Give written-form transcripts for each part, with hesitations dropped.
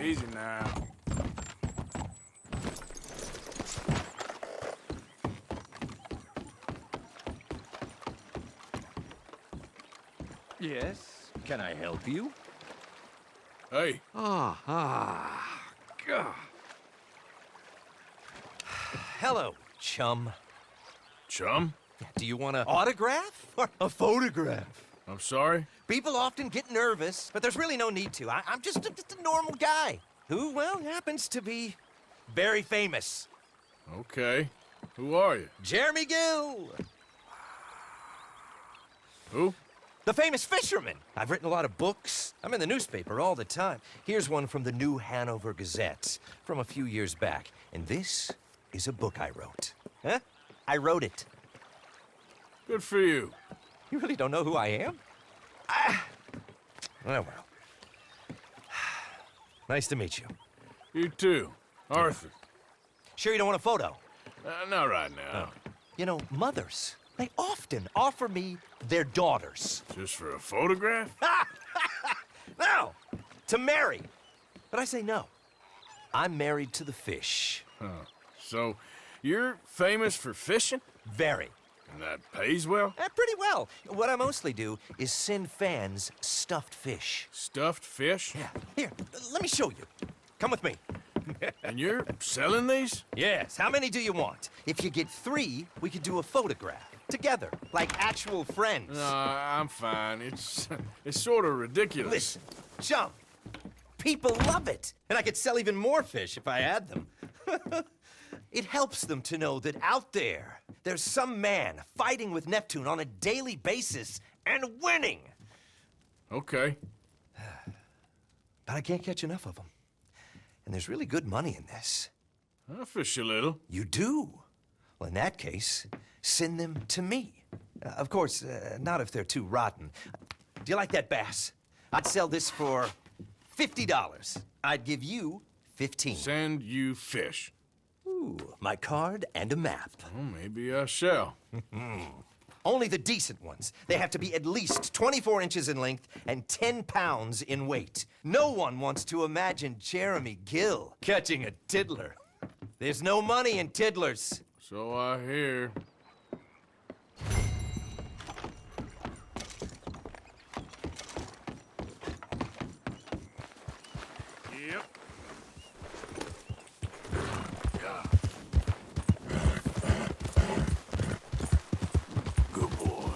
Easy now. Yes, can I help you? Hey, God. Hello, chum. chum? Do you want an autograph or a photograph? I'm sorry? People often get nervous, but there's really no need to. I'm just a normal guy who, well, happens to be very famous. Okay. Who are you? Jeremy Gill, Who? the famous fisherman. I've written a lot of books. I'm in the newspaper all the time. Here's one from the New Hanover Gazette from a few years back. And this is a book I wrote. Huh? I wrote it. Good for you. You really don't know who I am? Oh, well. Nice to meet you. You too. Arthur. Sure you don't want a photo? Not right now. You know, mothers, they often offer me their daughters. Just for a photograph? No, to marry. But I say no. I'm married to the fish. Huh. So, you're famous for fishing? Very. And that pays well? Pretty well. What I mostly do is send fans stuffed fish. Stuffed fish? Yeah. Here, let me show you. Come with me. And you're selling these? Yes. How many do you want? If you get 3, we could do a photograph. Together. Like actual friends. No, I'm fine. It's sort of ridiculous. Listen, chum. People love it. And I could sell even more fish if I had them. It helps them to know that out there, there's some man fighting with Neptune on a daily basis and winning. Okay. But I can't catch enough of them. And there's really good money in this. I'll fish a little. You do? Well, in that case, send them to me. Of course, not if they're too rotten. Do you like that bass? I'd sell this for $50. I'd give you 15. Send you fish. Ooh, my card and a map. Well, maybe I shall. Only the decent ones. They have to be at least 24 inches in length and 10 pounds in weight. No one wants to imagine Jeremy Gill catching a tiddler. There's no money in tiddlers. So I hear. Yep. Good boy.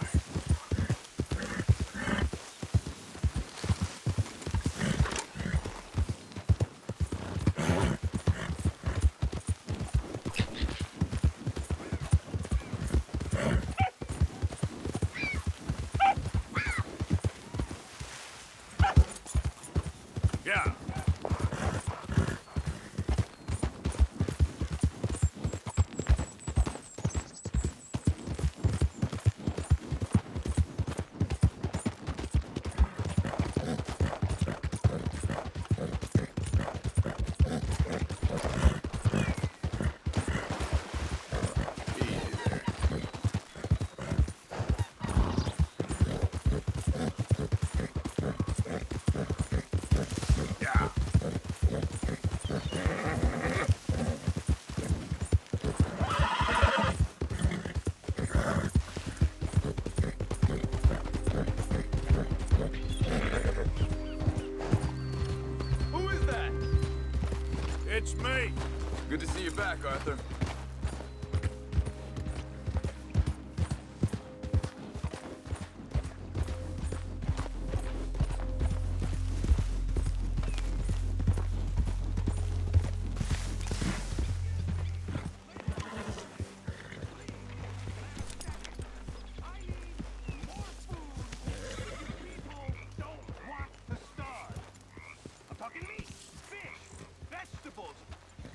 Yeah. Who is that? It's me. Good to see you back, Arthur.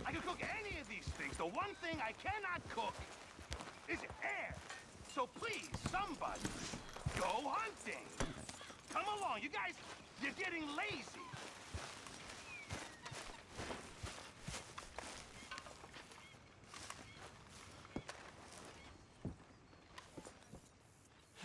I can cook any of these things. The one thing I cannot cook is air. So please, somebody, go hunting. Come along, you guys, you're getting lazy.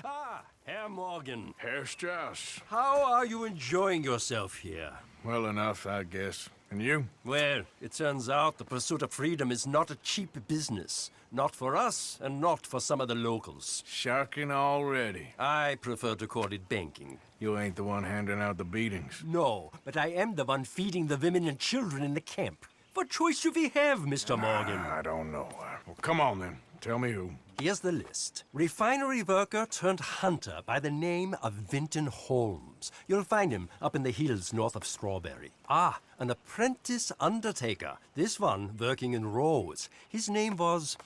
Ah, Herr Morgan. Herr Strauss. How are you enjoying yourself here? Well enough, I guess. And you? Well, it turns out the pursuit of freedom is not a cheap business. Not for us, and not for some of the locals. Sharking already. I prefer to call it banking. You ain't the one handing out the beatings. No, but I am the one feeding the women and children in the camp. What choice do we have, Mr. Morgan? I don't know. Well, come on then. Tell me who. Here's the list. Refinery worker turned hunter by the name of Vinton Holmes. You'll find him up in the hills north of Strawberry. Ah, an apprentice undertaker. This one working in rows. His name was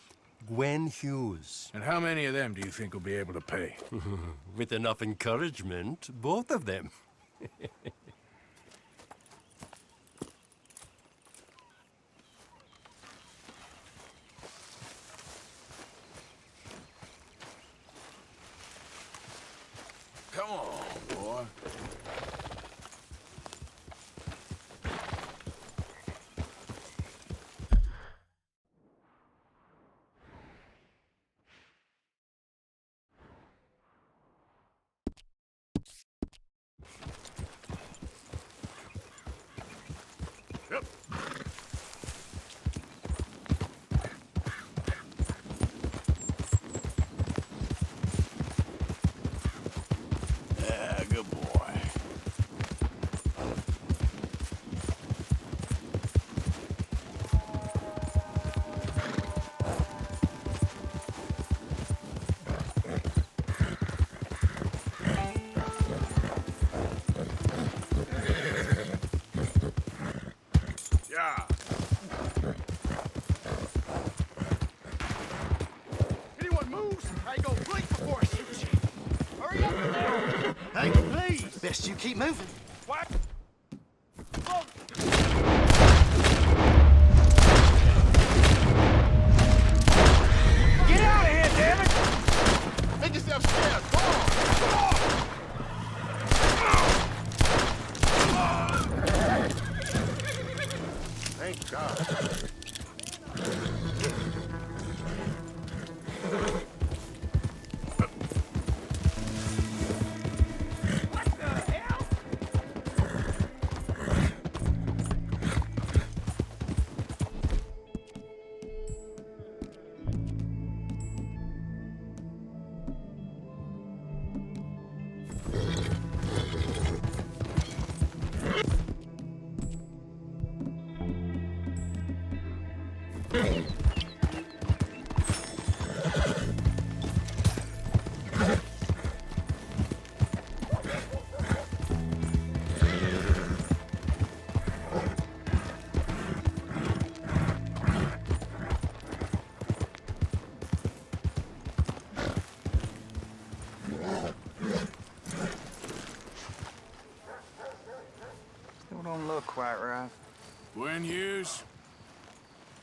Gwen Hughes. And how many of them do you think will be able to pay? With enough encouragement, both of them. Come on, boy. Yep. Yeah, good boy. Yeah. Anyone moves, I go blink before I shoot you. Hurry up there! Hey, please! Best you keep moving. What? Oh. Get out of here, damn it! Make yourself scarce. Come on! Thank God. Still don't look quite right. Gwen Hughes?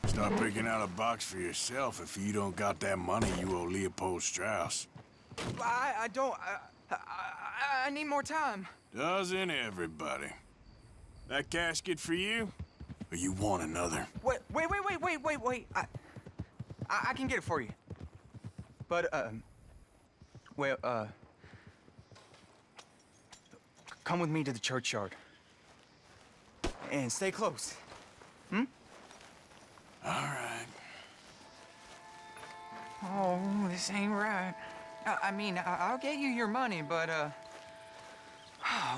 Start picking out a box for yourself if you don't got that money you owe Leopold Strauss. I don't. I need more time. Doesn't everybody? That casket for you? Or you want another? Wait. I can get it for you. But, come with me to the churchyard. And stay close. All right. Oh, this ain't right. I mean, I'll get you your money, but,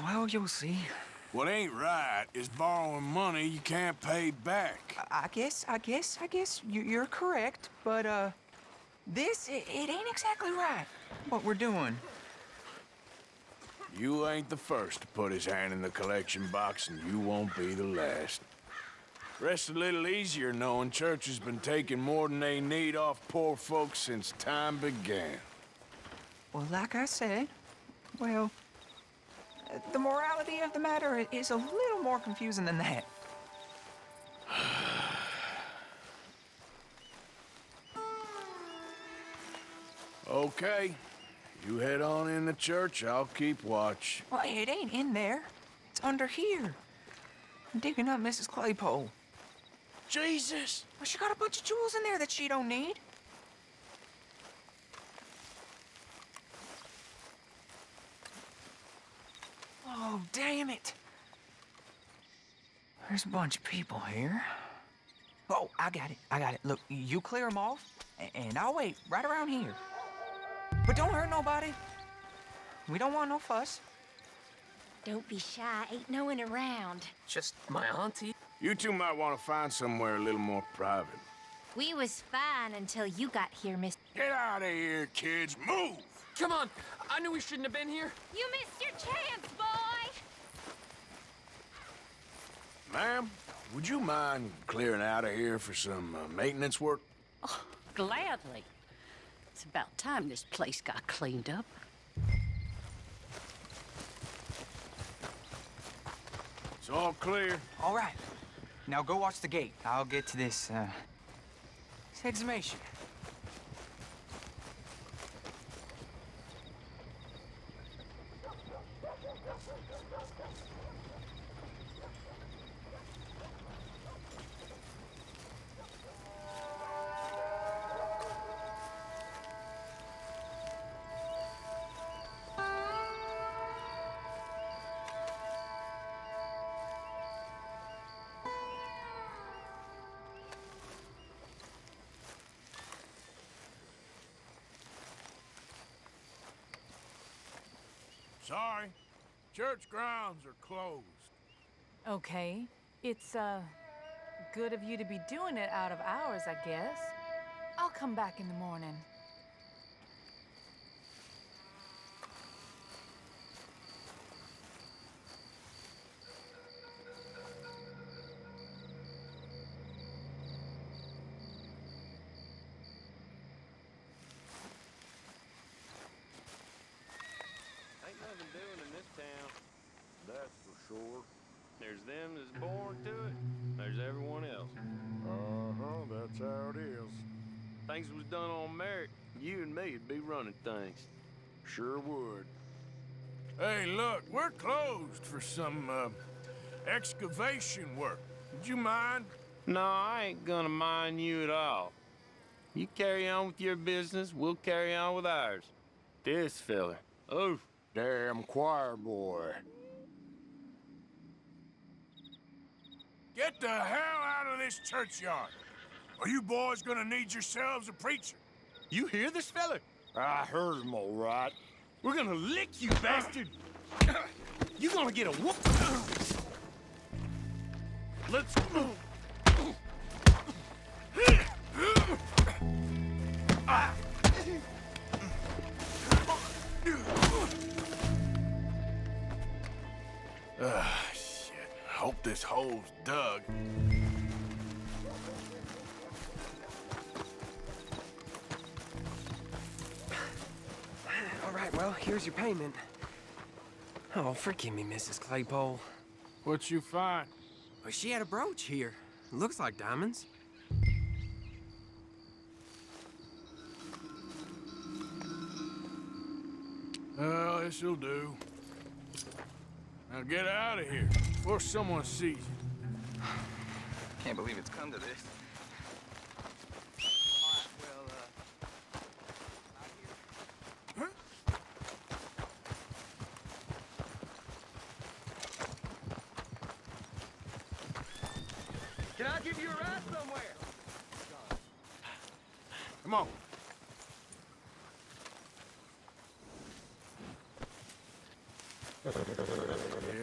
well, you'll see. What ain't right is borrowing money you can't pay back. I guess you're correct, but, it ain't exactly right, what we're doing. You ain't the first to put his hand in the collection box, and you won't be the last. Rest a little easier knowing church has been taking more than they need off poor folks since time began. Well, like I said, well, the morality of the matter is a little more confusing than that. Okay. You head on in the church, I'll keep watch. Well, it ain't in there. It's under here. I'm digging up Mrs. Claypole. Jesus! Well, she got a bunch of jewels in there that she don't need. Oh, damn it. There's a bunch of people here. Oh, I got it. I got it. Look, you clear them off, and I'll wait right around here. But don't hurt nobody. We don't want no fuss. Don't be shy. Ain't no one around. Just my auntie. You two might want to find somewhere a little more private. We was fine until you got here, Miss. Get out of here, kids. Move! Come on. I knew we shouldn't have been here. You missed your chance, boy! Ma'am, would you mind clearing out of here for some maintenance work? Oh, gladly. It's about time this place got cleaned up. It's all clear. All right. Now go watch the gate. I'll get to this exhumation. Sorry. Church grounds are closed. Okay. It's, good of you to be doing it out of hours, I guess. I'll come back in the morning. Ain't nothing doing in this town, that's for sure. There's them that's born to it, there's everyone else. Uh-huh, that's how it is. Things was done on merit, you and me'd be running things. Sure would. Hey, look, we're closed for some, excavation work. Would you mind? No, I ain't gonna mind you at all. You carry on with your business, we'll carry on with ours. This fella, oh, Damn choir boy. Get the hell out of this churchyard. Are you boys gonna need yourselves a preacher? you hear this fella? I heard him all right. We're gonna lick you, bastard! You gonna get a whoop. Let's go. Shit. Hope this hole's dug. All right, well, here's your payment. Oh, forgive me, Mrs. Claypole. What you find? Well, she had a brooch here. Looks like diamonds. Well, this'll do. Now get out of here before someone sees you. Can't believe it's come to this. Can I give you a ride somewhere? Come on.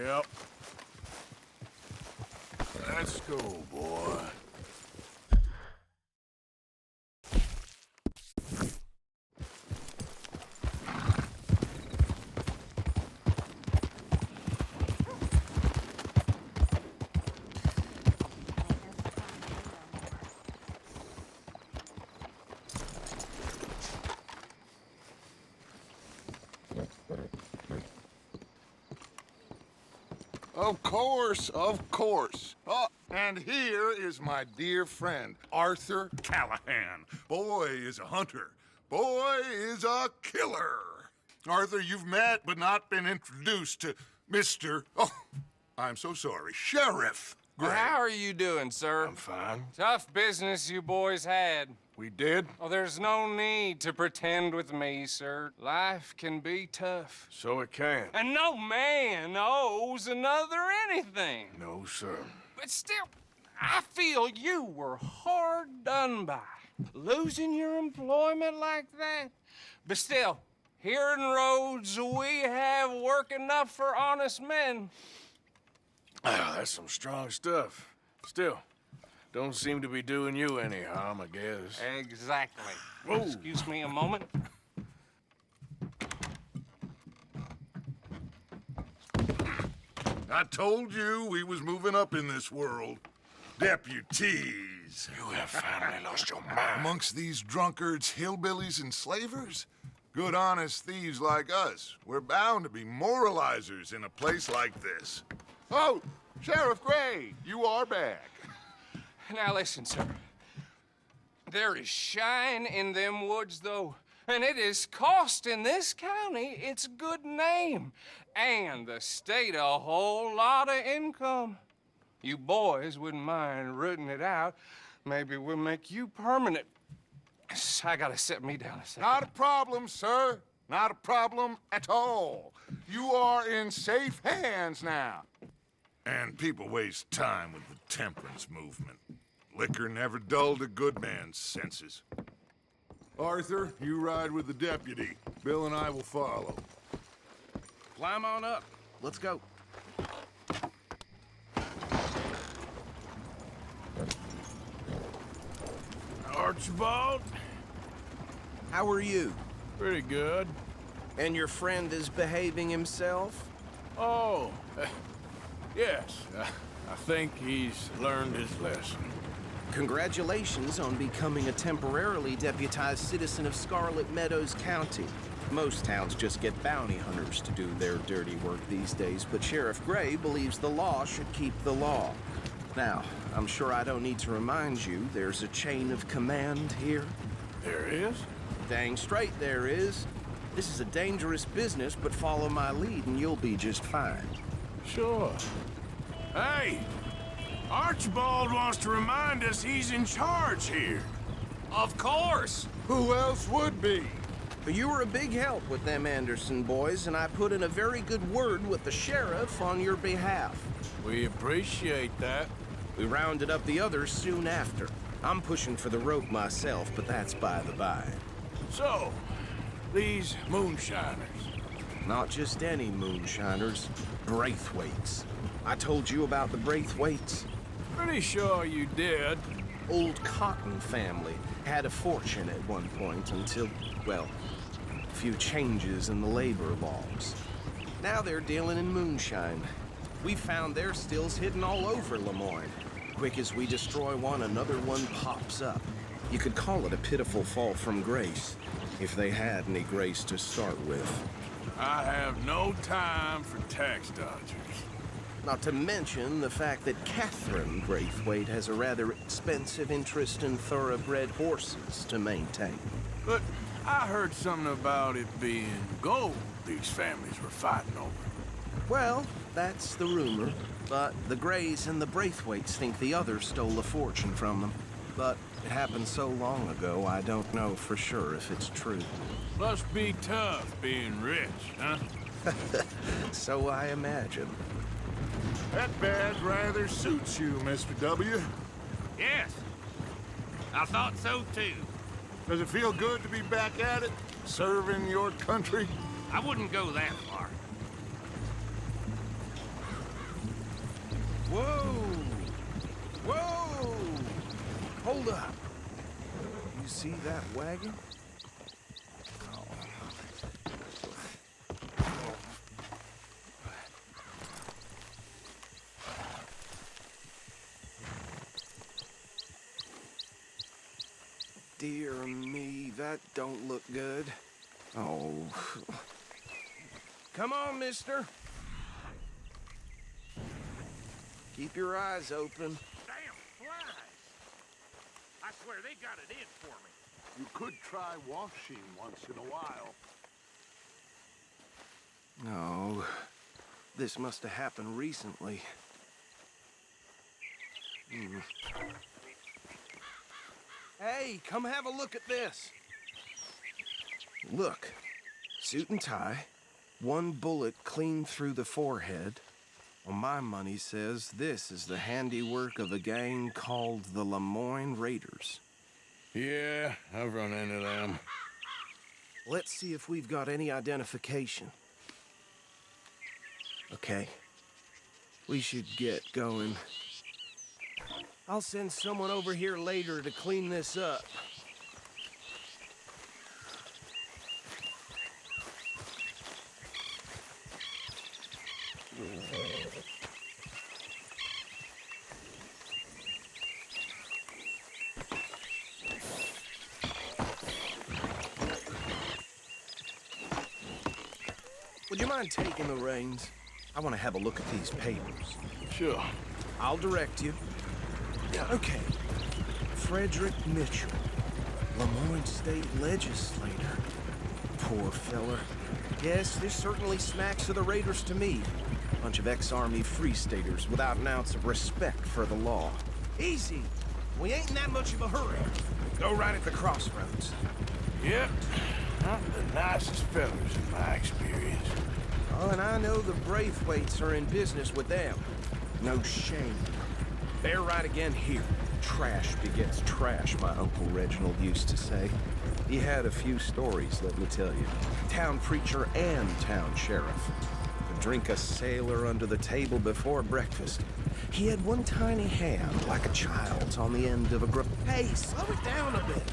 Yep. Let's go, boy. Of course, of course. Oh, and here is my dear friend, Arthur Callahan. Boy is a hunter. Boy is a killer. Arthur, you've met but not been introduced to Mr. Oh, I'm so sorry, Sheriff Gray. How are you doing, sir? I'm fine. Tough business you boys had. We did? Oh, there's no need to pretend with me, sir. Life can be tough. So it can. And no man owes another anything. No, sir. But still, I feel you were hard done by. Losing your employment like that. But still, here in Rhodes, we have work enough for honest men. Ah, that's some strong stuff. Still, don't seem to be doing you any harm, I guess. Exactly. Whoa. Excuse me a moment. I told you we was moving up in this world. Deputies. You have finally lost your mind. Amongst these drunkards, hillbillies, and slavers? Good honest thieves like us. We're bound to be moralizers in a place like this. Oh, Sheriff Gray, you are back. Now listen, sir. There is shine in them woods, though, and it is costing this county its good name and the state a whole lot of income. You boys wouldn't mind rooting it out. Maybe we'll make you permanent. I gotta sit me down a second. Not a problem, sir. Not a problem at all. You are in safe hands now. And people waste time with the temperance movement. Liquor never dulled a good man's senses. Arthur, you ride with the deputy. Bill and I will follow. Climb on up. Let's go. Archibald? How are you? Pretty good. And your friend is behaving himself? Oh, yes. I think he's learned his lesson. Congratulations on becoming a temporarily deputized citizen of Scarlet Meadows County. Most towns just get bounty hunters to do their dirty work these days, but Sheriff Gray believes the law should keep the law. Now, I'm sure I don't need to remind you there's a chain of command here. There is? Dang straight there is. This is a dangerous business, but follow my lead and you'll be just fine. Sure. Hey! Archibald wants to remind us he's in charge here. Of course! Who else would be? You were a big help with them Anderson boys, and I put in a very good word with the sheriff on your behalf. We appreciate that. We rounded up the others soon after. I'm pushing for the rope myself, but that's by the by. So, these moonshiners. Not just any moonshiners, Braithwaites. I told you about the Braithwaites? Pretty sure you did. Old Cotton family had a fortune at one point until, well, a few changes in the labor laws. Now they're dealing in moonshine. We found their stills hidden all over Lemoyne. Quick as we destroy one, another one pops up. You could call it a pitiful fall from grace, if they had any grace to start with. I have no time for tax dodgers. Not to mention the fact that Catherine Braithwaite has a rather expensive interest in thoroughbred horses to maintain. But I heard something about it being gold these families were fighting over. Well, that's the rumor. But the Grays and the Braithwaites think the others stole a fortune from them. But it happened so long ago, I don't know for sure if it's true. Must be tough being rich, huh? So I imagine. That badge rather suits you, Mr. W. Yes. I thought so, too. Does it feel good to be back at it, serving your country? I wouldn't go that far. Whoa! Whoa! Hold up. You see that wagon? Dear me, that don't look good. Oh. Come on, mister. Keep your eyes open. Damn flies! I swear they got it in for me. You could try washing once in a while. No. This must have happened recently. Hey, come have a look at this. Look. Suit and tie. One bullet clean through the forehead. Well, my money says this is the handiwork of a gang called the Lemoyne Raiders. Yeah, I've run into them. Let's see if we've got any identification. Okay. We should get going. I'll send someone over here later to clean this up. Would you mind taking the reins? I want to have a look at these papers. Sure. I'll direct you. Okay. Frederick Mitchell, Lemoyne State Legislator. Poor feller. Yes, this certainly smacks of the Raiders to me. Bunch of ex-Army Free Staters without an ounce of respect for the law. Easy. We ain't in that much of a hurry. Go right at the crossroads. Yep. Not the nicest fellas in my experience. Oh, and I know the Braithwaites are in business with them. No shame. They're right again here. Trash begets trash, my Uncle Reginald used to say. He had a few stories, let me tell you. Town preacher and town sheriff. Could drink a sailor under the table before breakfast. He had one tiny hand, like a child's, on the end of a Hey, slow it down a bit!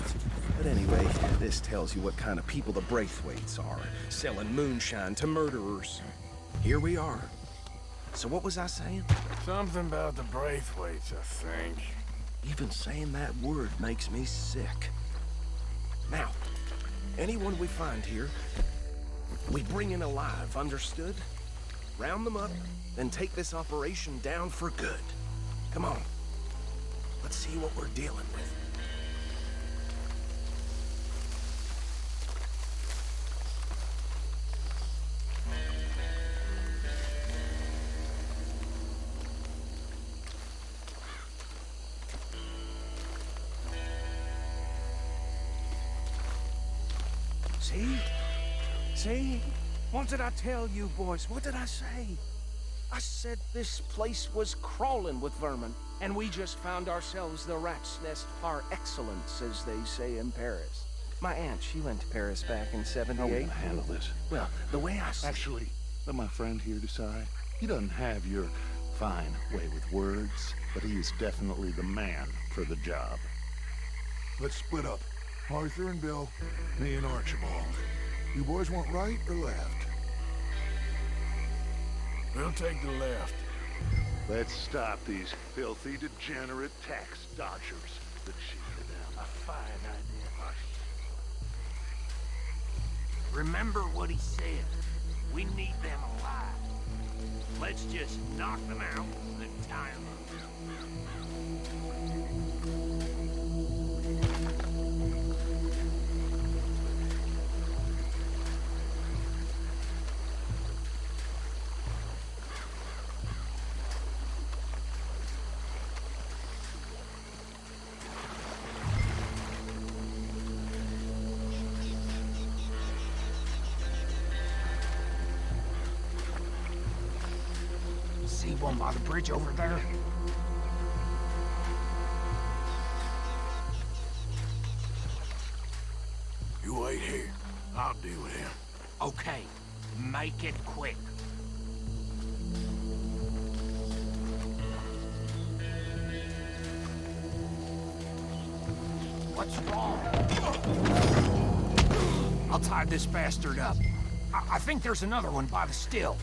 But anyway, this tells you what kind of people the Braithwaites are, selling moonshine to murderers. Here we are. So what was I saying? Something about the Braithwaites, I think. Even saying that word makes me sick. Now, anyone we find here, we bring in alive, understood? Round them up, then take this operation down for good. Come on. Let's see what we're dealing with. See? What did I tell you, boys? What did I say? I said this place was crawling with vermin, and we just found ourselves the rat's nest par excellence, as they say in Paris. My aunt, she went to Paris back in '78. How are we gonna handle this? Well, the way I see... Actually, let my friend here decide. He doesn't have your fine way with words, but he is definitely the man for the job. Let's split up. Arthur and Bill, me and Archibald. You boys want right or left? We'll take the left. Let's stop these filthy, degenerate tax dodgers. Let's shoot for them. A fine idea. Remember what he said. We need them alive. Let's just knock them out and tie them up. See one by the bridge over there? You wait here. I'll deal with him. Okay, make it quick. What's wrong? I'll tie this bastard up. I think there's another one by the still.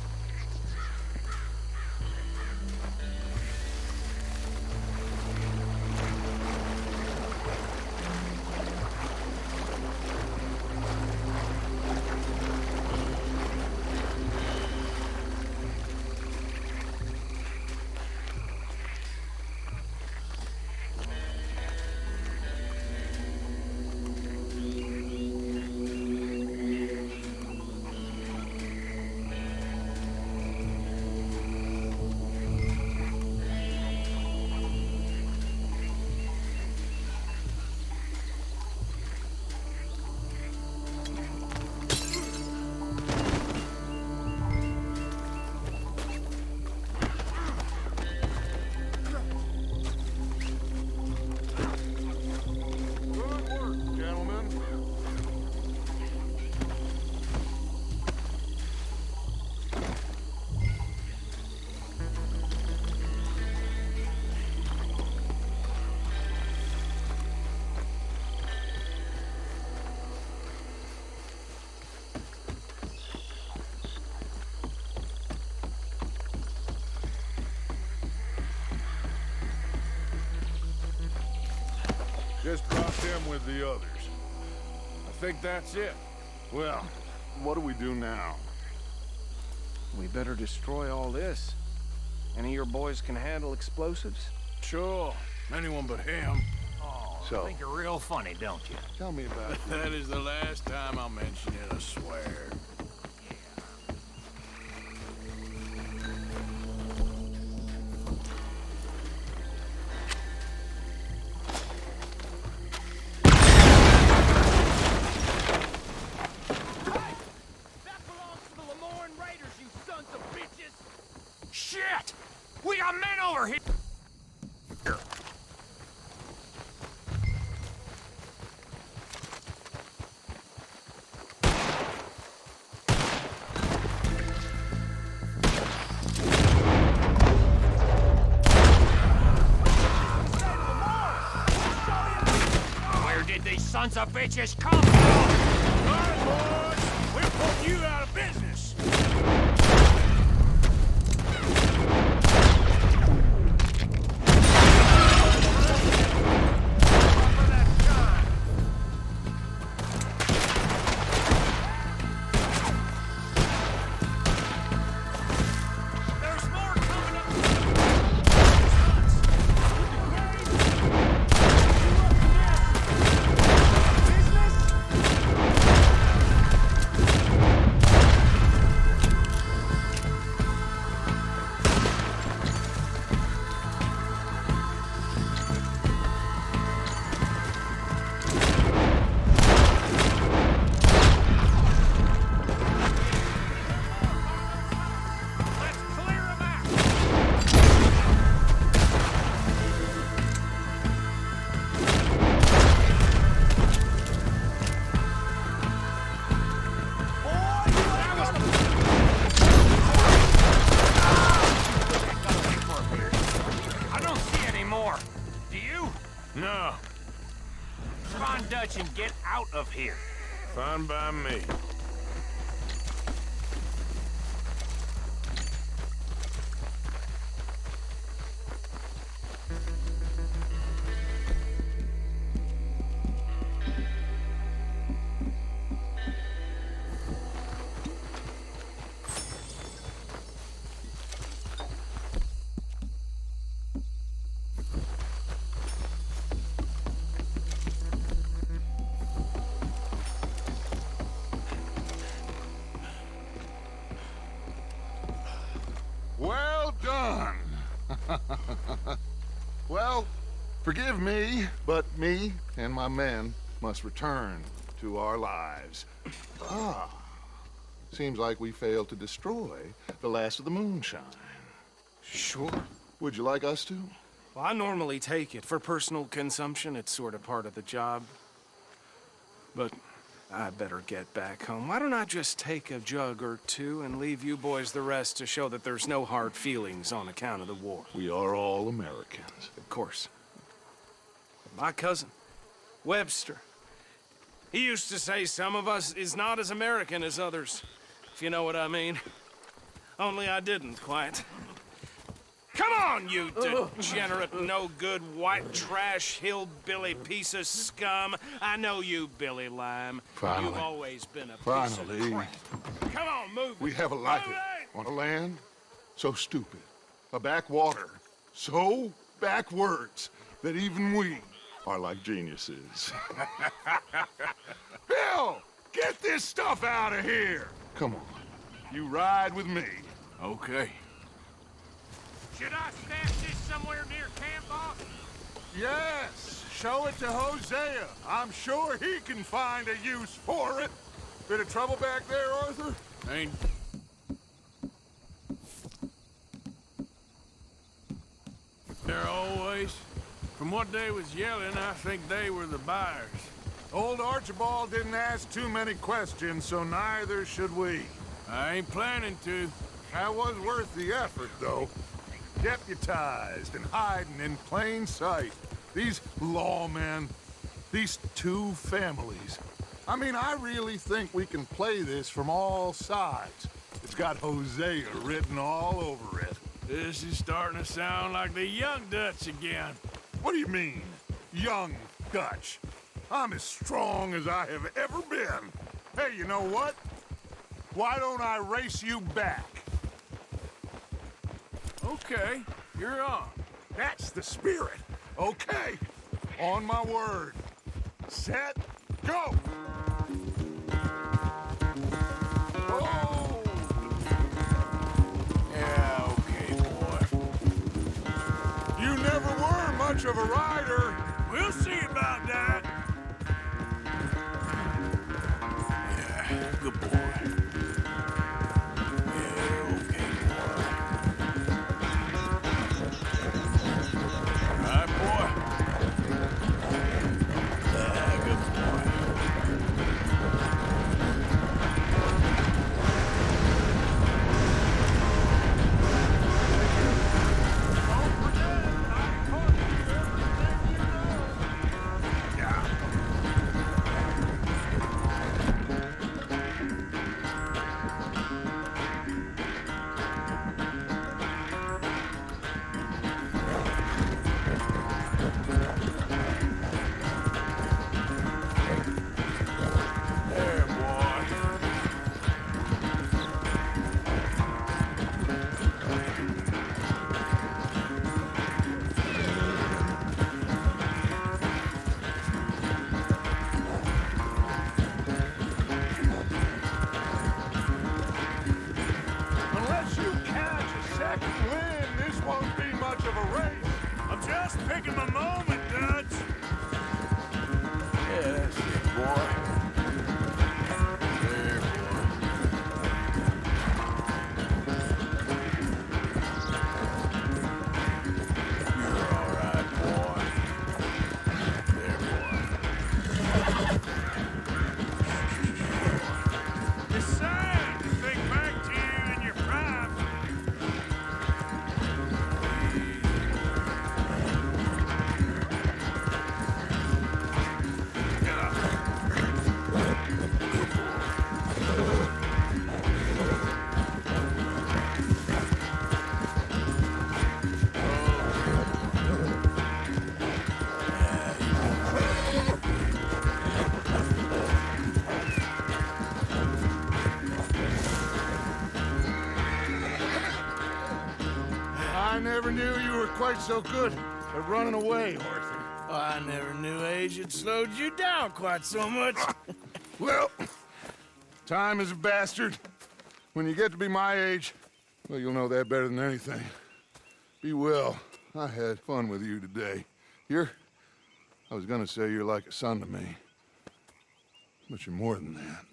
Just drop them with the others. I think that's it. Well, what do we do now? We better destroy all this. Any of your boys can handle explosives? Sure. Anyone but him. Oh, So- I think you're real funny, don't you? Tell me about it. That is the last time I'll mention it, I swear. Shit! We got men over here! Where did these sons of bitches come from? All right, boys. We'll put you out of business. There's more coming up! Let's clear 'em out! I don't see any more. Do you? No. Come on, Dutch, and get out of here. Fine by me. Well done. Well, forgive me, but me and my men must return to our lives. Seems like we failed to destroy the last of the moonshine. Sure. Would you like us to? Well, I normally take it for personal consumption. It's sort of part of the job. But I better get back home. Why don't I just take a jug or two and leave you boys the rest to show that there's no hard feelings on account of the war? We are all Americans. Of course. My cousin, Webster, he used to say some of us is not as American as others, if you know what I mean. Only I didn't quite. Come on, you degenerate, no-good, white trash, hillbilly piece of scum. I know you, Billy Lime. Finally. You've always been a piece Finally. of crap. Come on, move it. We have a life Move it! on a land so stupid, a backwater so backwards that even we are like geniuses. Bill, get this stuff out of here! Come on, you ride with me. Okay. Should I stash this somewhere near camp, boss? Yes, show it to Hosea. I'm sure he can find a use for it. Bit of trouble back there, Arthur? Ain't... There always. From what they was yelling, I think they were the buyers. Old Archibald didn't ask too many questions, so neither should we. I ain't planning to. That was worth the effort, though. Deputized and hiding in plain sight. These lawmen, these two families. I mean, I really think we can play this from all sides. It's got Hosea written all over it. This is starting to sound like the young Dutch again. What do you mean, young Dutch. I'm as strong as I have ever been. Hey, you know what? Why don't I race you back? Okay, you're on. That's the spirit. Okay, on my word. Set, go! Oh! Yeah, okay, boy. You never were much of a rider. We'll see about that. Yeah, good boy. Yeah, okay, boy. All right, boy. Yeah, good boy. There, boy. Unless you catch a second wind, this won't be much of a race. I'm just picking my moment, Dutch. Yeah, that's it, boy. There, boy. You're all right, boy. There, boy. It's sad to think back to you in your prime. I never knew you were quite so good at running away, Arthur. Oh, I never knew age had slowed you down quite so much. Well, time is a bastard. When you get to be my age, well, you'll know that better than anything. Be well. I had fun with you today. I was gonna say you're like a son to me. But you're more than that.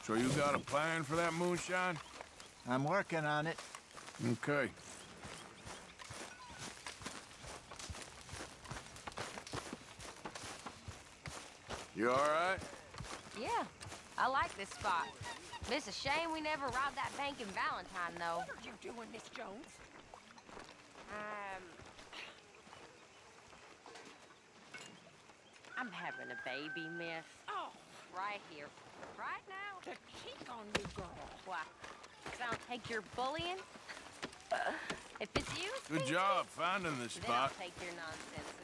So you got a plan for that moonshine? I'm working on it. Okay. You all right? Yeah, I like this spot. It's a shame we never robbed that bank in Valentine, though. What are you doing, Miss Jones? I'm having a baby, miss. Oh, right here. Right now. To cheek on you, girl. Why? 'Cause I don't take your bullying? If it's you, Good job finding this then I'll spot. take your nonsense.